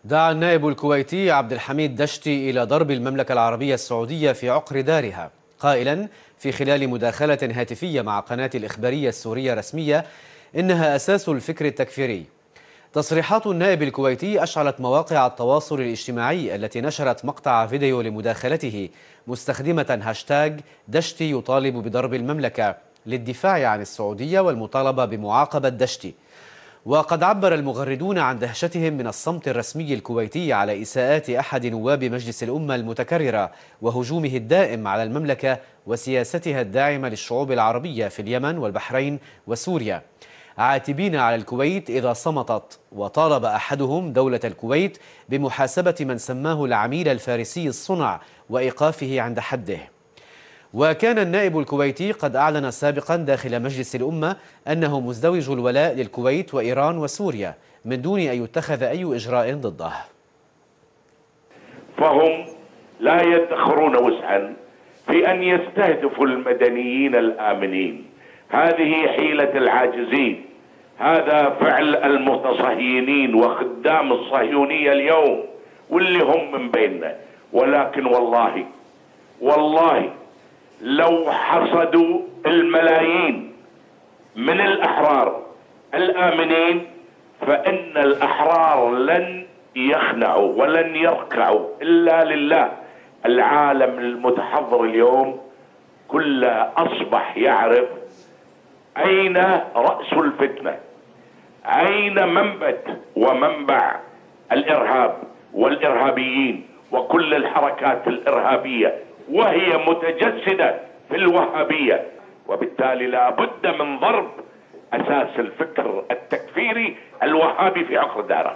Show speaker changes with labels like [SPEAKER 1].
[SPEAKER 1] دعا النائب الكويتي عبد الحميد دشتي إلى ضرب المملكة العربية السعودية في عقر دارها، قائلا في خلال مداخلة هاتفية مع قناة الإخبارية السورية رسمية إنها أساس الفكر التكفيري. تصريحات النائب الكويتي أشعلت مواقع التواصل الاجتماعي التي نشرت مقطع فيديو لمداخلته مستخدمة هاشتاج دشتي يطالب بضرب المملكة للدفاع عن السعودية والمطالبة بمعاقبة دشتي. وقد عبر المغردون عن دهشتهم من الصمت الرسمي الكويتي على إساءات أحد نواب مجلس الأمة المتكررة وهجومه الدائم على المملكة وسياستها الداعمة للشعوب العربية في اليمن والبحرين وسوريا، عاتبين على الكويت إذا صمتت. وطالب أحدهم دولة الكويت بمحاسبة من سماه العميل الفارسي الصنع وإيقافه عند حده. وكان النائب الكويتي قد أعلن سابقا داخل مجلس الأمة أنه مزدوج الولاء للكويت وإيران وسوريا من دون أن يتخذ أي إجراء ضده.
[SPEAKER 2] فهم لا يدخرون وسعا في أن يستهدفوا المدنيين الآمنين. هذه حيلة العاجزين، هذا فعل المتصهينين وخدام الصهيونية اليوم واللي هم من بيننا. ولكن والله لو حصدوا الملايين من الأحرار الآمنين فإن الأحرار لن يخنعوا ولن يركعوا إلا لله. العالم المتحضر اليوم كله أصبح يعرف أين رأس الفتنة، أين منبت ومنبع الإرهاب والإرهابيين وكل الحركات الإرهابية، وهي متجسدة في الوهابية. وبالتالي لا بد من ضرب أساس الفكر التكفيري الوهابي في عقر داره.